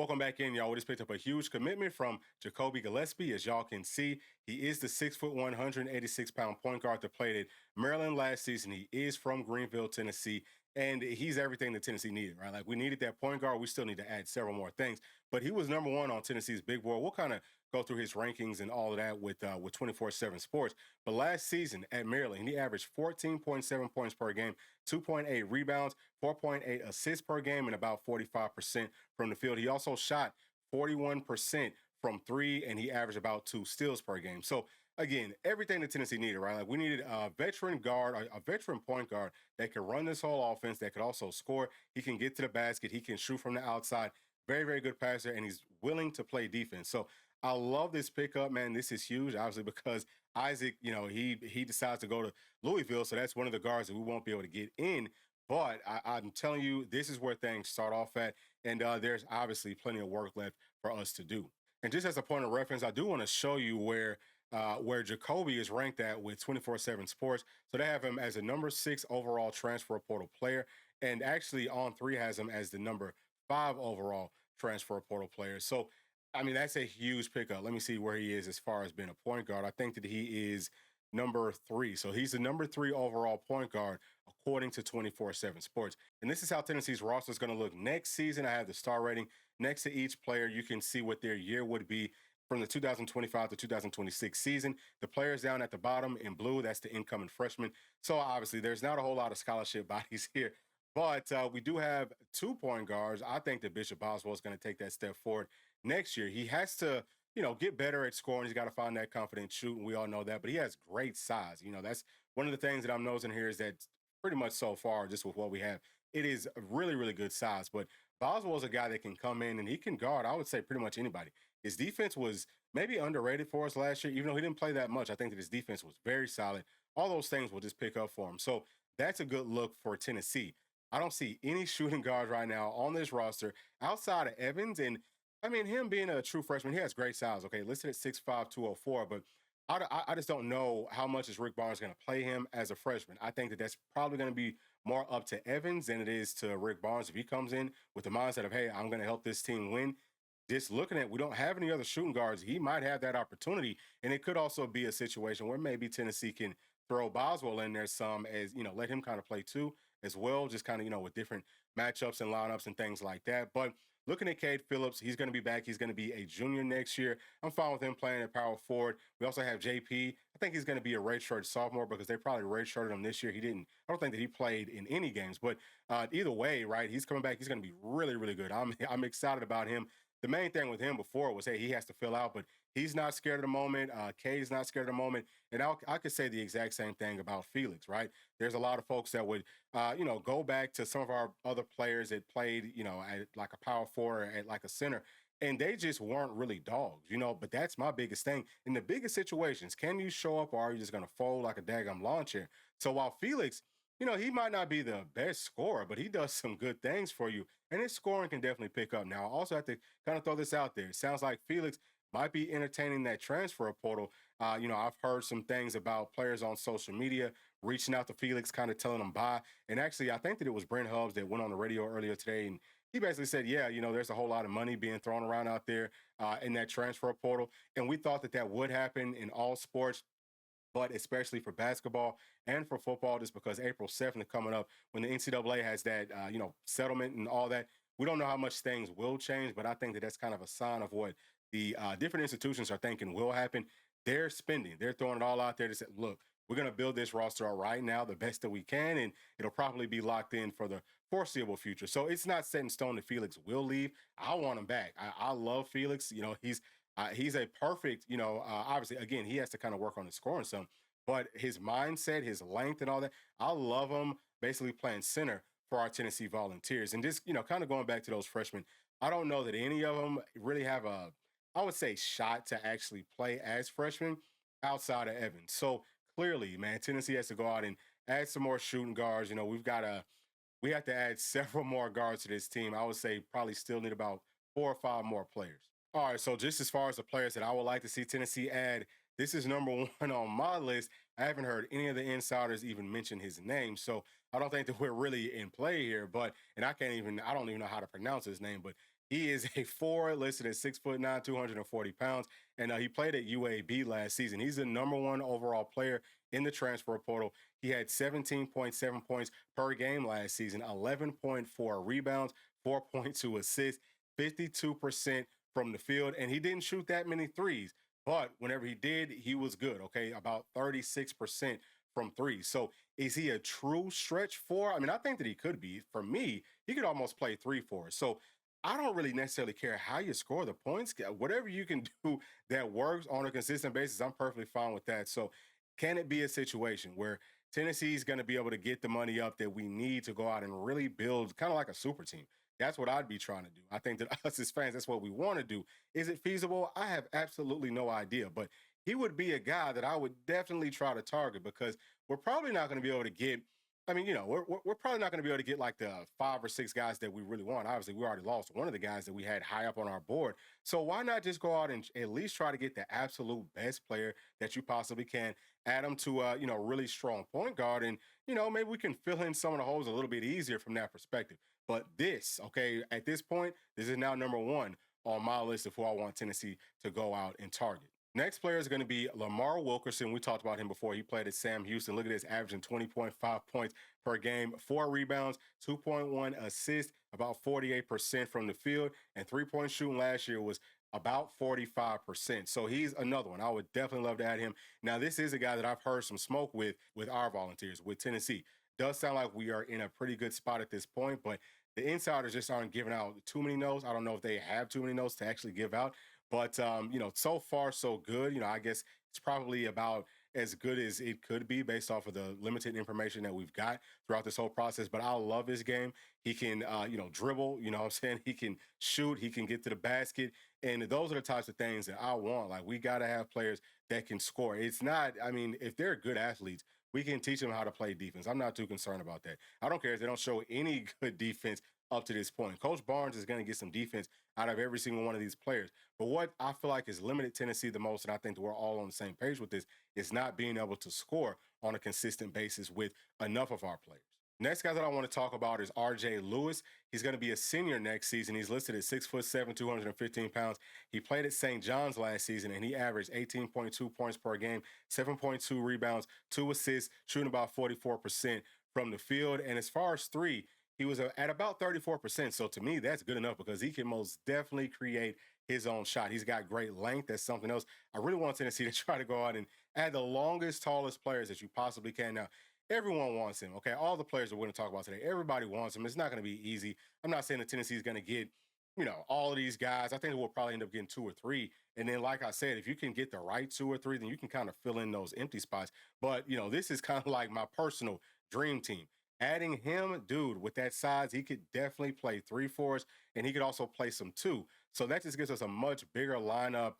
Welcome back in, y'all. We just picked up a huge commitment from Ja'Kobi Gillespie. As y'all can see, he is the 6'1", 186-pound point guard that played at Maryland last season. He is from Greenville, Tennessee, and he's everything that Tennessee needed, right? Like, we needed that point guard. We still need to add several more things, but he was number one on Tennessee's big board. We'll kind of go through his rankings and all of that with 24/7 Sports. But last season at Maryland, he averaged 14.7 points per game, 2.8 rebounds, 4.8 assists per game, and about 45% from the field. He also shot 41% from three, and he averaged about 2 steals per game. So again, everything that Tennessee needed, right? Like, we needed a veteran guard, a veteran point guard that could run this whole offense, that could also score. He can get to the basket. He can shoot from the outside. Very, very good passer, and he's willing to play defense. So I love this pickup, man. This is huge, obviously, because Isaac, he decides to go to Louisville, so that's one of the guards that we won't be able to get in. But I'm telling you, this is where things start off at, and there's obviously plenty of work left for us to do. And just as a point of reference, I do want to show you where Ja'Kobi is ranked at with 24/7 Sports. So they have him as a number 6 overall transfer portal player, and actually On3 has him as the number 5 overall transfer portal player. So I mean, that's a huge pickup. Let me see where he is as far as being a point guard. I think that he is number 3. So he's the number 3 overall point guard, according to 24/7 Sports. And this is how Tennessee's roster is going to look next season. I have the star rating next to each player. You can see what their year would be from the 2025 to 2026 season. The players down at the bottom in blue, that's the incoming freshmen. So obviously, there's not a whole lot of scholarship bodies here. But we do have 2 point guards. I think that Bishop Boswell is going to take that step forward next year. He has to, get better at scoring. He's got to find that confident shooting. We all know that. But he has great size. That's one of the things that I'm noticing here is that pretty much so far, just with what we have, it is a really, really good size. But Boswell is a guy that can come in and he can guard, I would say, pretty much anybody. His defense was maybe underrated for us last year, even though he didn't play that much. I think that his defense was very solid. All those things will just pick up for him. So that's a good look for Tennessee. I don't see any shooting guards right now on this roster outside of Evans. And I mean, him being a true freshman, he has great size. Okay, listed at 6'5", 204, but I just don't know how much is Rick Barnes going to play him as a freshman. I think that that's probably going to be more up to Evans than it is to Rick Barnes if he comes in with the mindset of, hey, I'm going to help this team win. Just looking at, we don't have any other shooting guards. He might have that opportunity, and it could also be a situation where maybe Tennessee can throw Boswell in there some as, let him kind of play too as well, just kind of, with different matchups and lineups and things like that. But looking at Cade Phillips, he's going to be back. He's going to be a junior next year. I'm fine with him playing at power forward. We also have JP. I think he's going to be a redshirt sophomore because they probably redshirted him this year. I don't think that he played in any games, but either way, right, he's coming back. He's going to be really, really good. I'm excited about him. The main thing with him before was, hey, he has to fill out, but he's not scared of the moment. Cade's not scared of the moment. And I could say the exact same thing about Felix, right? There's a lot of folks that would, go back to some of our other players that played, at like a power forward or at like a center, and they just weren't really dogs, but that's my biggest thing. In the biggest situations, can you show up or are you just going to fold like a daggum lawn chair? So while Felix, he might not be the best scorer, but he does some good things for you. And his scoring can definitely pick up. Now, I also have to kind of throw this out there. It sounds like Felix might be entertaining that transfer portal. I've heard some things about players on social media reaching out to Felix, kind of telling him bye. And actually, I think that it was Brent Hubbs that went on the radio earlier today, and he basically said, yeah, there's a whole lot of money being thrown around out there in that transfer portal. And we thought that would happen in all sports, but especially for basketball and for football, just because April 7th coming up when the NCAA has that, settlement and all that. We don't know how much things will change, but I think that that's kind of a sign of what the different institutions are thinking will happen. They're spending. They're throwing it all out there to say, look, we're going to build this roster out right now the best that we can, and it'll probably be locked in for the foreseeable future. So it's not set in stone that Felix will leave. I want him back. I love Felix. He's a perfect, obviously, again, he has to kind of work on his scoring some, but his mindset, his length and all that, I love him basically playing center for our Tennessee Volunteers. And just, kind of going back to those freshmen, I don't know that any of them really have I would say, shot to actually play as freshmen outside of Evans. So clearly, man, Tennessee has to go out and add some more shooting guards. We have to add several more guards to this team. I would say probably still need about 4 or 5 more players. All right, so just as far as the players that I would like to see Tennessee add, this is number 1 on my list. I haven't heard any of the insiders even mention his name, so I don't think that we're really in play here. And I don't even know how to pronounce his name, but He is a forward listed at 6'9", 240 pounds, and he played at UAB last season. He's the #1 overall player in the transfer portal. He had 17.7 points per game last season, 11.4 rebounds, 4.2 assists, 52% from the field, and he didn't shoot that many threes. But whenever he did, he was good. Okay, about 36% from three. So is he a true stretch four? I mean, I think that he could be. For me, he could almost play 3-4. So I don't really necessarily care how you score the points. Whatever you can do that works on a consistent basis, I'm perfectly fine with that. So can it be a situation where Tennessee's going to be able to get the money up that we need to go out and really build kind of like a super team? That's what I'd be trying to do. I think that us as fans, that's what we want to do. Is it feasible? I have absolutely no idea. But he would be a guy that I would definitely try to target because we're probably not going to be able to get. I mean, we're probably not going to be able to get like the 5 or 6 guys that we really want. Obviously, we already lost one of the guys that we had high up on our board. So why not just go out and at least try to get the absolute best player that you possibly can, add them to a really strong point guard, and maybe we can fill in some of the holes a little bit easier from that perspective. But this, okay, at this point, this is now #1 on my list of who I want Tennessee to go out and target. Next player is going to be Lamar Wilkerson. We talked about him before. He played at Sam Houston. Look at this, averaging 20.5 points per game, 4 rebounds, 2.1 assists, about 48% from the field, and three-point shooting last year was about 45%. So he's another one. I would definitely love to add him. Now, this is a guy that I've heard some smoke with our Volunteers, with Tennessee. Does sound like we are in a pretty good spot at this point, but the insiders just aren't giving out too many notes. I don't know if they have too many notes to actually give out. But so far so good. I guess it's probably about as good as it could be based off of the limited information that we've got throughout this whole process. But I love his game. He can dribble, what I'm saying? He can shoot, he can get to the basket. And those are the types of things that I want. Like, we gotta have players that can score. It's not, I mean, if they're good athletes, we can teach them how to play defense. I'm not too concerned about that. I don't care if they don't show any good defense up to this point. Coach Barnes is going to get some defense out of every single one of these players. But what I feel like has limited Tennessee the most, and I think that we're all on the same page with this, is not being able to score on a consistent basis with enough of our players. Next guy that I want to talk about is R.J. Lewis. He's going to be a senior next season. He's listed at 6'7", 215 pounds. He played at St. John's last season, and he averaged 18.2 points per game, 7.2 rebounds, 2 assists, shooting about 44% from the field. And as far as three, he was at about 34%. So to me, that's good enough because he can most definitely create his own shot. He's got great length. That's something else. I really want Tennessee to try to go out and add the longest, tallest players that you possibly can. Now, everyone wants him, okay? All the players that we're going to talk about today, everybody wants him. It's not going to be easy. I'm not saying that Tennessee is going to get, all of these guys. I think we'll probably end up getting 2 or 3. And then, like I said, if you can get the right 2 or 3, then you can kind of fill in those empty spots. But, this is kind of like my personal dream team. Adding him, dude, with that size, he could definitely play 3-4s, and he could also play some 2. So that just gives us a much bigger lineup.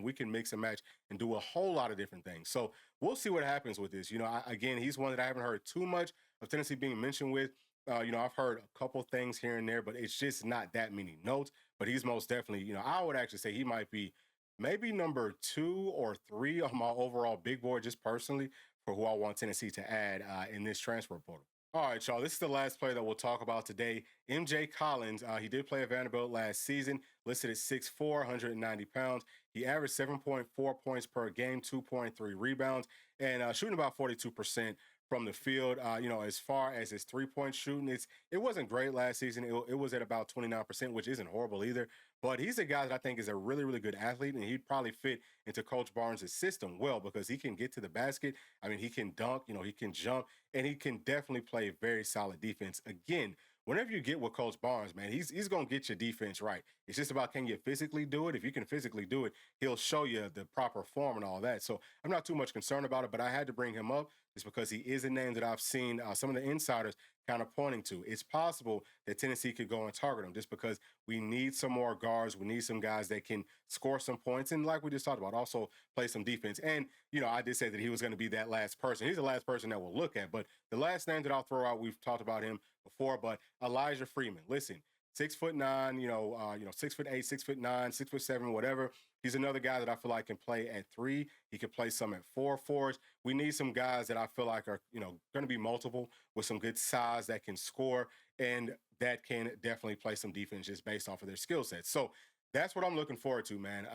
We can mix and match and do a whole lot of different things. So we'll see what happens with this. Again, he's one that I haven't heard too much of Tennessee being mentioned with. I've heard a couple things here and there, but it's just not that many notes. But he's most definitely, I would actually say he might be maybe number 2 or 3 on my overall big board, just personally, for who I want Tennessee to add in this transfer portal. All right, y'all. This is the last player that we'll talk about today. MJ Collins. He did play at Vanderbilt last season, listed at 6'4", 190 pounds. He averaged 7.4 points per game, 2.3 rebounds, and shooting about 42% from the field. As far as his three-point shooting, it wasn't great last season. It was at about 29%, which isn't horrible either. But he's a guy that I think is a really, really good athlete, and he'd probably fit into Coach Barnes' system well because he can get to the basket. I mean, he can dunk, he can jump, and he can definitely play very solid defense. Again, whenever you get with Coach Barnes, man, he's going to get your defense right. It's just about, can you physically do it? If you can physically do it, he'll show you the proper form and all that. So I'm not too much concerned about it, but I had to bring him up just because he is a name that I've seen some of the insiders kind of pointing to. It's possible that Tennessee could go and target him just because we need some more guards. We need some guys that can score some points. And like we just talked about, also play some defense. And, I did say that he was going to be that last person. He's the last person that we'll look at. But the last name that I'll throw out, we've talked about him before, but Elijah Freeman. Listen, 6'9", 6'8", 6'9", 6'7", whatever. He's another guy that I feel like can play at 3. He can play some at 4-4s. We need some guys that I feel like are, going to be multiple with some good size that can score. And that can definitely play some defense just based off of their skill sets. So that's what I'm looking forward to, man.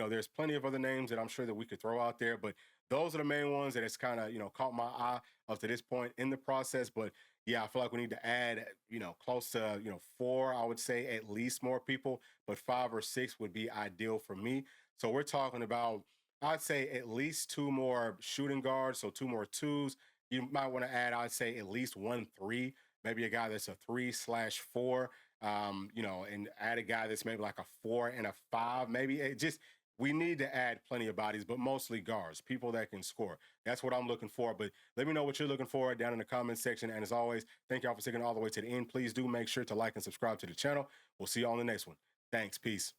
There's plenty of other names that I'm sure that we could throw out there, but those are the main ones that has kind of, caught my eye up to this point in the process. But yeah, I feel like we need to add, close to, four, I would say at least more people, but five or six would be ideal for me. So we're talking about, I'd say at least two more shooting guards, so two more twos. You might want to add, I'd say at least one three, maybe a guy that's a 3/4, and add a guy that's maybe like a 4 and a 5. Maybe it just we need to add plenty of bodies, but mostly guards, people that can score. That's what I'm looking for. But let me know what you're looking for down in the comment section. And as always, thank y'all for sticking all the way to the end. Please do make sure to like and subscribe to the channel. We'll see you on the next one. Thanks. Peace.